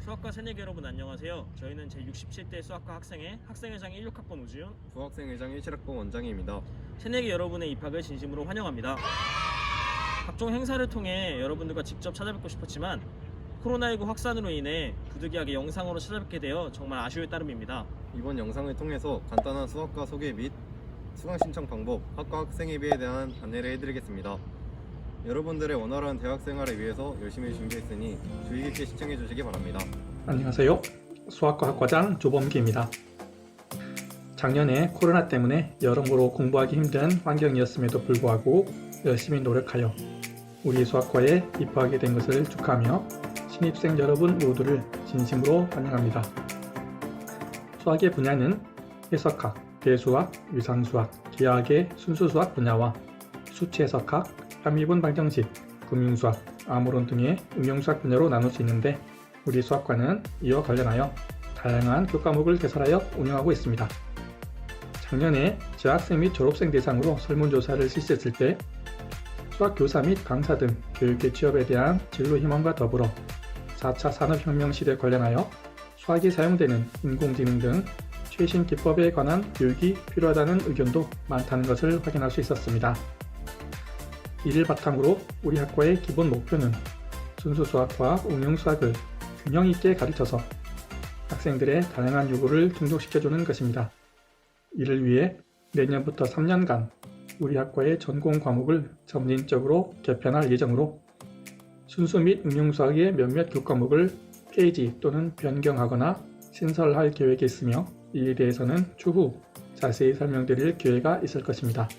수학과 새내기 여러분 안녕하세요. 저희는 제67대 수학과 학생회 학생회장 16학번 우지훈, 부학생회장 17학번 원장입니다. 새내기 여러분의 입학을 진심으로 환영합니다. 각종 행사를 통해 여러분들과 직접 찾아뵙고 싶었지만 코로나19 확산으로 인해 부득이하게 영상으로 찾아뵙게 되어 정말 아쉬울 따름입니다. 이번 영상을 통해서 간단한 수학과 소개 및 수강 신청 방법, 학과 학생회비에 대한 안내를 해드리겠습니다. 여러분들의 원활한 대학 생활을 위해서 열심히 준비했으니 주의 깊게 시청해 주시기 바랍니다. 안녕하세요. 수학과 학과장 조범기입니다. 작년에 코로나 때문에 여러모로 공부하기 힘든 환경이었음에도 불구하고 열심히 노력하여 우리 수학과에 입학하게 된 것을 축하하며 신입생 여러분 모두를 진심으로 환영합니다. 수학의 분야는 해석학, 대수학, 위상수학, 기하학의 순수수학 분야와 수치해석학, 함유분 방정식, 금융수학, 암호론 등의 응용수학 분야로 나눌 수 있는데 우리 수학과는 이와 관련하여 다양한 교과목을 개설하여 운영하고 있습니다. 작년에 재학생 및 졸업생 대상으로 설문조사를 실시했을 때 수학교사 및 강사 등 교육의 취업에 대한 진로 희망과 더불어 4차 산업혁명 시대에 관련하여 수학이 사용되는 인공지능 등 최신 기법에 관한 교육이 필요하다는 의견도 많다는 것을 확인할 수 있었습니다. 이를 바탕으로 우리 학과의 기본 목표는 순수수학과 응용수학을 균형 있게 가르쳐서 학생들의 다양한 요구를 충족시켜주는 것입니다. 이를 위해 내년부터 3년간 우리 학과의 전공 과목을 점진적으로 개편할 예정으로 순수 및 응용수학의 몇몇 교과목을 폐지 또는 변경하거나 신설할 계획이 있으며 이에 대해서는 추후 자세히 설명드릴 기회가 있을 것입니다.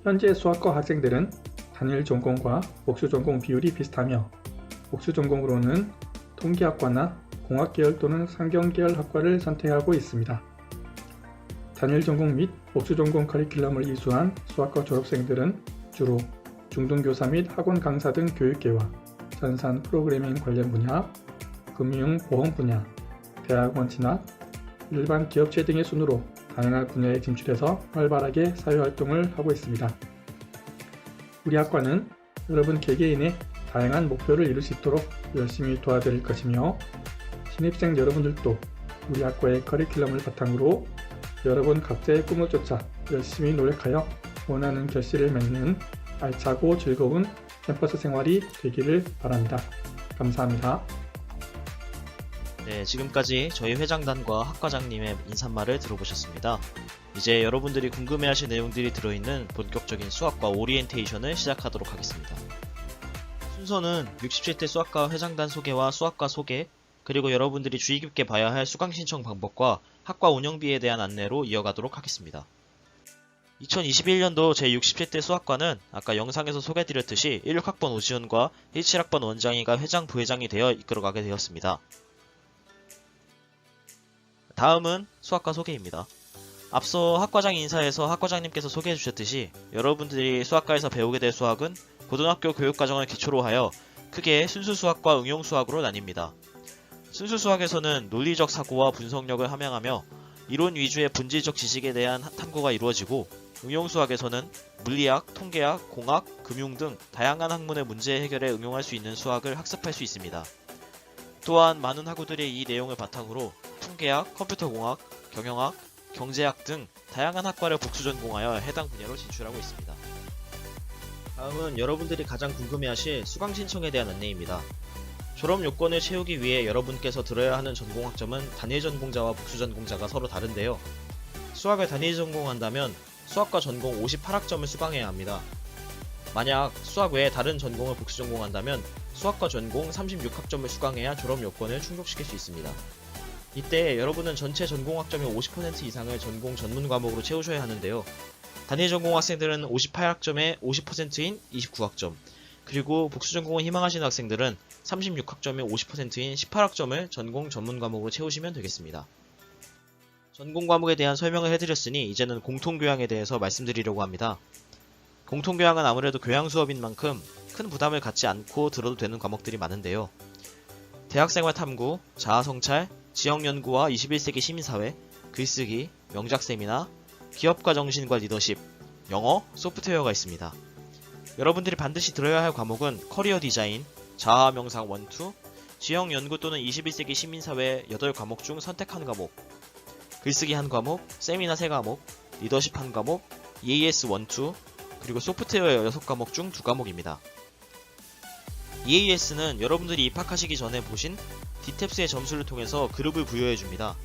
현재 수학과 학생들은 단일 전공과 복수 전공 비율이 비슷하며 복수 전공으로는 통계학과나 공학계열 또는 상경계열 학과를 선택하고 있습니다. 단일 전공 및 복수 전공 커리큘럼을 이수한 수학과 졸업생들은 주로 중등교사 및 학원 강사 등 교육계와 전산 프로그래밍 관련 분야, 금융 보험 분야, 대학원 진학, 일반 기업체 등의 순으로 다양한 분야에 진출해서 활발하게 사회활동을 하고 있습니다. 우리 학과는 여러분 개개인의 다양한 목표를 이룰 수 있도록 열심히 도와드릴 것이며 신입생 여러분들도 우리 학과의 커리큘럼을 바탕으로 여러분 각자의 꿈을 쫓아 열심히 노력하여 원하는 결실을 맺는 알차고 즐거운 캠퍼스 생활이 되기를 바랍니다. 감사합니다. 네, 지금까지 저희 회장단과 학과장님의 인사말을 들어보셨습니다. 이제 여러분들이 궁금해하실 내용들이 들어있는 본격적인 수학과 오리엔테이션을 시작하도록 하겠습니다. 순서는 67대 수학과 회장단 소개와 수학과 소개, 그리고 여러분들이 주의 깊게 봐야 할 수강 신청 방법과 학과 운영비에 대한 안내로 이어가도록 하겠습니다. 2021년도 제67대 수학과는 아까 영상에서 소개드렸듯이 16학번 오지훈과 17학번 원장이가 회장, 부회장이 되어 이끌어가게 되었습니다. 다음은 수학과 소개입니다. 앞서 학과장 인사에서 학과장님께서 소개해 주셨듯이 여러분들이 수학과에서 배우게 될 수학은 고등학교 교육과정을 기초로 하여 크게 순수수학과 응용수학으로 나뉩니다. 순수수학에서는 논리적 사고와 분석력을 함양하며 이론 위주의 본질적 지식에 대한 탐구가 이루어지고 응용수학에서는 물리학, 통계학, 공학, 금융 등 다양한 학문의 문제 해결에 응용할 수 있는 수학을 학습할 수 있습니다. 또한 많은 학우들이 이 내용을 바탕으로 통계학, 컴퓨터공학, 경영학, 경제학 등 다양한 학과를 복수 전공하여 해당 분야로 진출하고 있습니다. 다음은 여러분들이 가장 궁금해하실 수강 신청에 대한 안내입니다. 졸업 요건을 채우기 위해 여러분께서 들어야 하는 전공 학점은 단일 전공자와 복수 전공자가 서로 다른데요. 수학을 단일 전공한다면 수학과 전공 58학점을 수강해야 합니다. 만약 수학 외에 다른 전공을 복수 전공한다면 수학과 전공 36학점을 수강해야 졸업 요건을 충족시킬 수 있습니다. 이때 여러분은 전체 전공 학점의 50% 이상을 전공 전문 과목으로 채우셔야 하는데요. 단일 전공 학생들은 58학점의 50%인 29학점, 그리고 복수 전공을 희망하시는 학생들은 36학점의 50%인 18학점을 전공 전문 과목으로 채우시면 되겠습니다. 전공 과목에 대한 설명을 해드렸으니 이제는 공통교양에 대해서 말씀드리려고 합니다. 공통교양은 아무래도 교양 수업인 만큼 큰 부담을 갖지 않고 들어도 되는 과목들이 많은데요. 대학생활 탐구, 자아성찰, 지역연구와 21세기 시민사회, 글쓰기, 명작 세미나, 기업가 정신과 리더십, 영어, 소프트웨어가 있습니다. 여러분들이 반드시 들어야 할 과목은 커리어 디자인, 자아 명상 1, 2, 지형 연구 또는 21세기 시민사회 8과목 중 선택 1과목, 글쓰기 1과목, 세미나 3과목, 리더십 1과목, EAS 1, 2, 그리고 소프트웨어 6과목 중 2과목입니다. EAS는 여러분들이 입학하시기 전에 보신 DTEPS의 점수를 통해서 그룹을 부여해줍니다.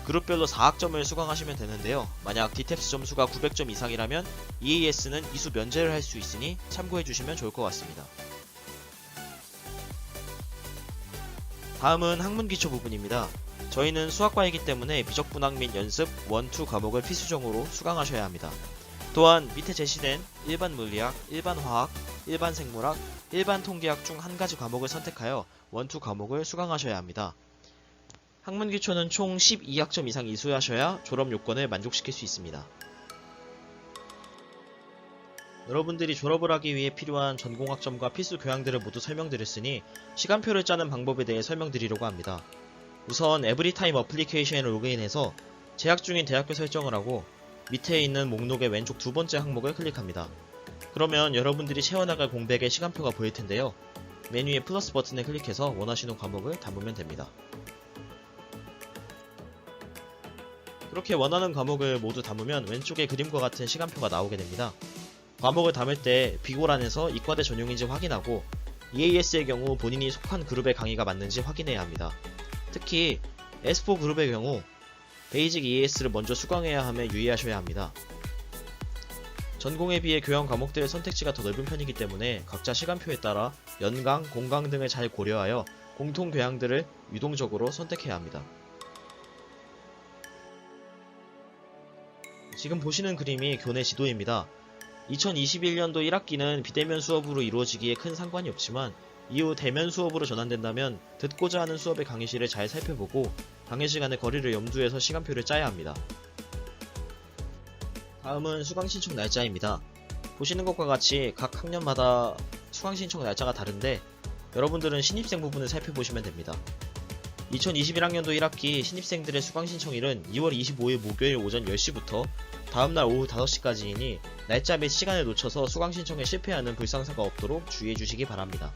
그룹별로 4학점을 수강하시면 되는데요. 만약 DTEPS 점수가 900점 이상이라면 EAS는 이수 면제를 할 수 있으니 참고해주시면 좋을 것 같습니다. 다음은 학문기초 부분입니다. 저희는 수학과이기 때문에 미적분학 및 연습 1, 2 과목을 필수적으로 수강하셔야 합니다. 또한 밑에 제시된 일반 물리학, 일반 화학, 일반 생물학, 일반 통계학 중 한 가지 과목을 선택하여 1, 2 과목을 수강하셔야 합니다. 학문기초는 총 12학점 이상 이수하셔야 졸업 요건을 만족시킬 수 있습니다. 여러분들이 졸업을 하기 위해 필요한 전공학점과 필수 교양들을 모두 설명드렸으니 시간표를 짜는 방법에 대해 설명드리려고 합니다. 우선 에브리타임 어플리케이션에 로그인해서 재학 중인 대학교 설정을 하고 밑에 있는 목록의 왼쪽 두 번째 항목을 클릭합니다. 그러면 여러분들이 채워나갈 공백의 시간표가 보일 텐데요. 메뉴의 플러스 버튼을 클릭해서 원하시는 과목을 담으면 됩니다. 그렇게 원하는 과목을 모두 담으면 왼쪽에 그림과 같은 시간표가 나오게 됩니다. 과목을 담을 때 비고란에서 이과대 전용인지 확인하고 EAS의 경우 본인이 속한 그룹의 강의가 맞는지 확인해야 합니다. 특히 S4 그룹의 경우 베이직 EAS를 먼저 수강해야 함에 유의하셔야 합니다. 전공에 비해 교양 과목들의 선택지가 더 넓은 편이기 때문에 각자 시간표에 따라 연강, 공강 등을 잘 고려하여 공통 교양들을 유동적으로 선택해야 합니다. 지금 보시는 그림이 교내 지도입니다. 2021년도 1학기는 비대면 수업으로 이루어지기에 큰 상관이 없지만 이후 대면 수업으로 전환된다면 듣고자 하는 수업의 강의실을 잘 살펴보고 강의 시간의 거리를 염두해서 시간표를 짜야 합니다. 다음은 수강 신청 날짜입니다. 보시는 것과 같이 각 학년마다 수강 신청 날짜가 다른데 여러분들은 신입생 부분을 살펴보시면 됩니다. 2021학년도 1학기 신입생들의 수강 신청일은 2월 25일 목요일 오전 10시부터 다음날 오후 5시까지이니 날짜 및 시간을 놓쳐서 수강 신청에 실패하는 불상사가 없도록 주의해 주시기 바랍니다.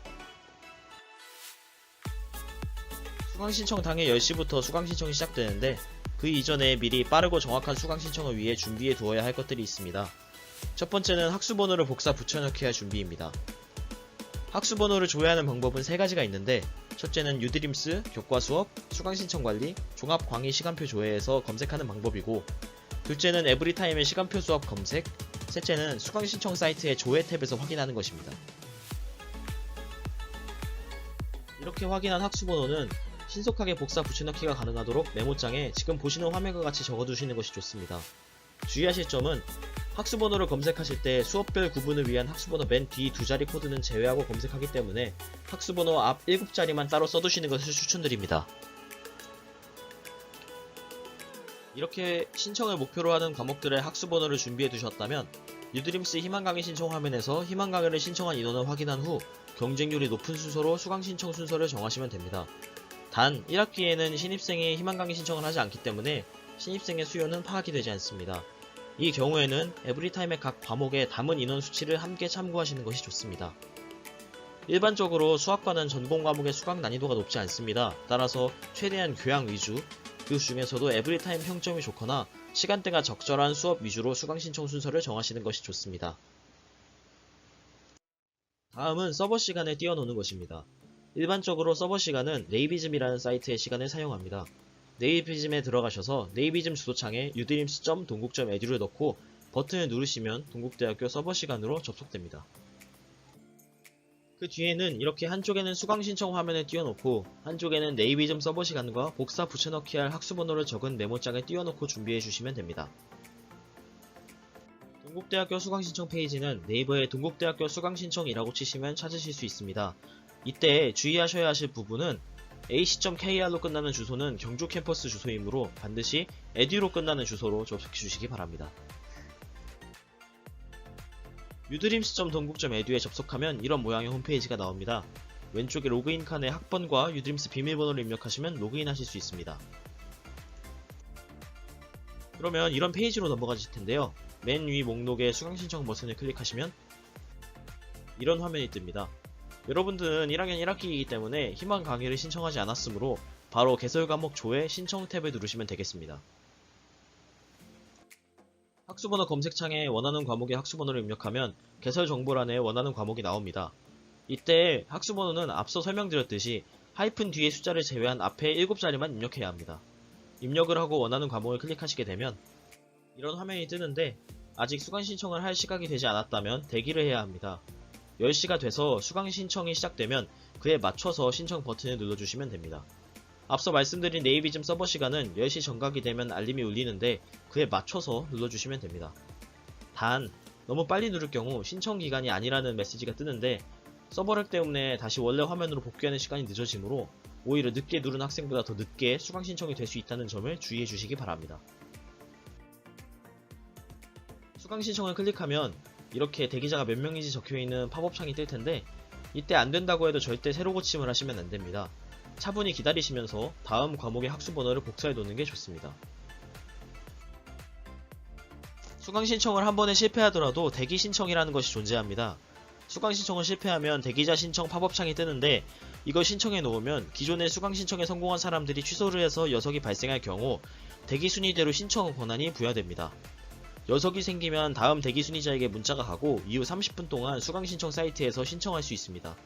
수강 신청 당일 10시부터 수강 신청이 시작되는데 그 이전에 미리 빠르고 정확한 수강 신청을 위해 준비해 두어야 할 것들이 있습니다. 첫 번째는 학수번호를 복사 붙여넣기 할 준비입니다. 학수번호를 조회하는 방법은 3가지가 있는데 첫째는 유드림스, 교과수업, 수강신청관리, 종합광의 시간표 조회에서 검색하는 방법이고 둘째는 에브리타임의 시간표 수업 검색, 셋째는 수강신청 사이트의 조회 탭에서 확인하는 것입니다. 이렇게 확인한 학수번호는 신속하게 복사 붙여넣기가 가능하도록 메모장에 지금 보시는 화면과 같이 적어두시는 것이 좋습니다. 주의하실 점은 학수번호를 검색하실 때 수업별 구분을 위한 학수번호 맨 뒤 2자리 코드는 제외하고 검색하기 때문에 학수번호 앞 7자리만 따로 써두시는 것을 추천드립니다. 이렇게 신청을 목표로 하는 과목들의 학수번호를 준비해 두셨다면 유드림스 희망강의 신청 화면에서 희망강의를 신청한 인원을 확인한 후 경쟁률이 높은 순서로 수강 신청 순서를 정하시면 됩니다. 단 1학기에는 신입생이 희망강의 신청을 하지 않기 때문에 신입생의 수요는 파악이 되지 않습니다. 이 경우에는 에브리타임의 각 과목에 담은 인원 수치를 함께 참고하시는 것이 좋습니다. 일반적으로 수학과는 전공 과목의 수강 난이도가 높지 않습니다. 따라서 최대한 교양 위주, 그 중에서도 에브리타임 평점이 좋거나 시간대가 적절한 수업 위주로 수강 신청 순서를 정하시는 것이 좋습니다. 다음은 서버 시간을 띄워놓는 것입니다. 일반적으로 서버 시간은 네이비즘이라는 사이트의 시간을 사용합니다. 네이비즘에 들어가셔서 네이비즘 주소창에 udrims.dongguk.edu를 넣고 버튼을 누르시면 동국대학교 서버 시간으로 접속됩니다. 그 뒤에는 이렇게 한쪽에는 수강 신청 화면을 띄워놓고 한쪽에는 네이비즘 서버 시간과 복사 붙여넣기 할 학수번호를 적은 메모장을 띄워놓고 준비해 주시면 됩니다. 동국대학교 수강신청 페이지는 네이버에 동국대학교 수강신청이라고 치시면 찾으실 수 있습니다. 이때 주의하셔야 하실 부분은 ac.kr로 끝나는 주소는 경주 캠퍼스 주소이므로 반드시 edu로 끝나는 주소로 접속해 주시기 바랍니다. udrims.dongguk.edu에 접속하면 이런 모양의 홈페이지가 나옵니다. 왼쪽에 로그인 칸에 학번과 udrims 비밀번호를 입력하시면 로그인하실 수 있습니다. 그러면 이런 페이지로 넘어가실 텐데요. 맨 위 목록에 수강신청 버튼을 클릭하시면 이런 화면이 뜹니다. 여러분들은 1학년 1학기이기 때문에 희망 강의를 신청하지 않았으므로 바로 개설 과목 조회 신청 탭을 누르시면 되겠습니다. 학수번호 검색창에 원하는 과목의 학수번호를 입력하면 개설 정보란에 원하는 과목이 나옵니다. 이때 학수번호는 앞서 설명드렸듯이 하이픈 뒤의 숫자를 제외한 앞에 7자리만 입력해야 합니다. 입력을 하고 원하는 과목을 클릭하시게 되면 이런 화면이 뜨는데 아직 수강 신청을 할 시각이 되지 않았다면 대기를 해야 합니다. 10시가 돼서 수강 신청이 시작되면 그에 맞춰서 신청 버튼을 눌러주시면 됩니다. 앞서 말씀드린 네이비즘 서버 시간은 10시 정각이 되면 알림이 울리는데 그에 맞춰서 눌러주시면 됩니다. 단, 너무 빨리 누를 경우 신청 기간이 아니라는 메시지가 뜨는데 서버렉 때문에 다시 원래 화면으로 복귀하는 시간이 늦어지므로 오히려 늦게 누른 학생보다 더 늦게 수강 신청이 될 수 있다는 점을 주의해 주시기 바랍니다. 수강 신청을 클릭하면 이렇게 대기자가 몇 명인지 적혀있는 팝업 창이 뜰 텐데 이때 안된다고 해도 절대 새로 고침을 하시면 안됩니다. 차분히 기다리시면서 다음 과목의 학수번호를 복사해 놓는 게 좋습니다. 수강 신청을 한 번에 실패하더라도 대기 신청이라는 것이 존재합니다. 수강 신청을 실패하면 대기자 신청 팝업창이 뜨는데 이걸 신청해 놓으면 기존의 수강 신청에 성공한 사람들이 취소를 해서 여석이 발생할 경우 대기 순위대로 신청 권한이 부여됩니다. 여석이 생기면 다음 대기 순위자에게 문자가 가고 이후 30분 동안 수강 신청 사이트에서 신청할 수 있습니다.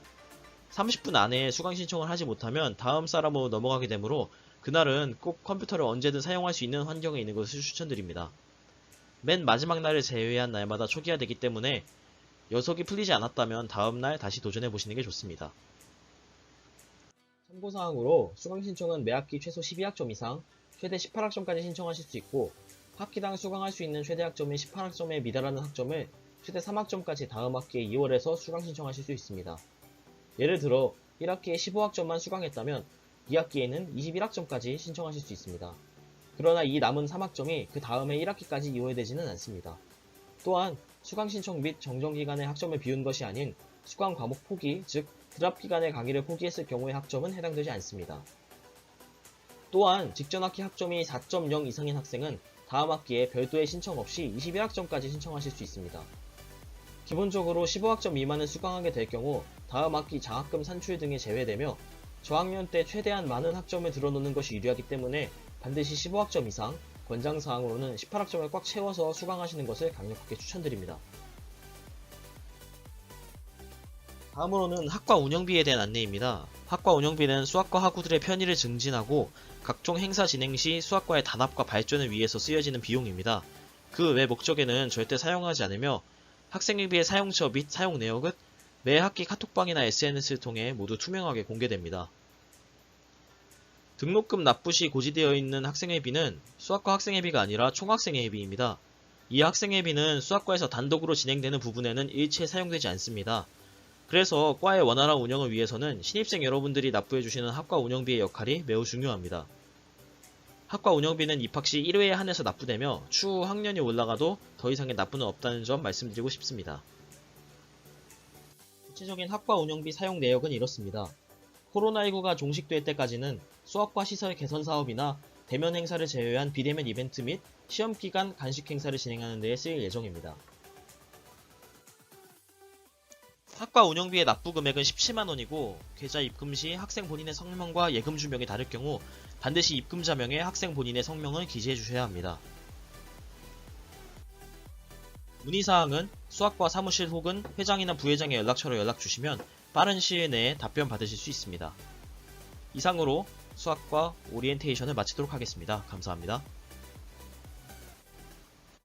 30분 안에 수강 신청을 하지 못하면 다음 사람으로 넘어가게 되므로 그날은 꼭 컴퓨터를 언제든 사용할 수 있는 환경에 있는 것을 추천드립니다. 맨 마지막 날을 제외한 날마다 초기화되기 때문에 여석이 풀리지 않았다면 다음날 다시 도전해보시는 게 좋습니다. 참고사항으로 수강 신청은 매 학기 최소 12학점 이상, 최대 18학점까지 신청하실 수 있고 학기당 수강할 수 있는 최대 학점이 18학점에 미달하는 학점을 최대 3학점까지 다음 학기에 2월에서 수강 신청하실 수 있습니다. 예를 들어 1학기에 15학점만 수강했다면 2학기에는 21학점까지 신청하실 수 있습니다. 그러나 이 남은 3학점이 그 다음에 1학기까지 이월되지는 않습니다. 또한 수강 신청 및 정정기간의 학점을 비운 것이 아닌 수강 과목 포기, 즉 드랍 기간의 강의를 포기했을 경우의 학점은 해당되지 않습니다. 또한 직전 학기 학점이 4.0 이상인 학생은 다음 학기에 별도의 신청 없이 21학점까지 신청하실 수 있습니다. 기본적으로 15학점 미만을 수강하게 될 경우 다음 학기 장학금 산출 등이 제외되며 저학년 때 최대한 많은 학점을 들어놓는 것이 유리하기 때문에 반드시 15학점 이상, 권장사항으로는 18학점을 꽉 채워서 수강하시는 것을 강력하게 추천드립니다. 다음으로는 학과 운영비에 대한 안내입니다. 학과 운영비는 수학과 학우들의 편의를 증진하고 각종 행사 진행 시 수학과의 단합과 발전을 위해서 쓰여지는 비용입니다. 그 외 목적에는 절대 사용하지 않으며 학생회비의 사용처 및 사용 내역은 매 학기 카톡방이나 SNS를 통해 모두 투명하게 공개됩니다. 등록금 납부 시 고지되어 있는 학생회비는 수학과 학생회비가 아니라 총학생회비입니다. 이 학생회비는 수학과에서 단독으로 진행되는 부분에는 일체 사용되지 않습니다. 그래서 과의 원활한 운영을 위해서는 신입생 여러분들이 납부해주시는 학과 운영비의 역할이 매우 중요합니다. 학과 운영비는 입학시 1회에 한해서 납부되며 추후 학년이 올라가도 더 이상의 납부는 없다는 점 말씀드리고 싶습니다. 구체적인 학과 운영비 사용 내역은 이렇습니다. 코로나19가 종식될 때까지는 수학과 시설 개선 사업이나 대면 행사를 제외한 비대면 이벤트 및 시험기간 간식 행사를 진행하는 데에 쓰일 예정입니다. 학과 운영비의 납부 금액은 17만원이고 계좌 입금 시 학생 본인의 성명과 예금 주명이 다를 경우 반드시 입금자명에 학생 본인의 성명을 기재해 주셔야 합니다. 문의사항은 수학과 사무실 혹은 회장이나 부회장의 연락처로 연락 주시면 빠른 시일 내에 답변 받으실 수 있습니다. 이상으로 수학과 오리엔테이션을 마치도록 하겠습니다. 감사합니다.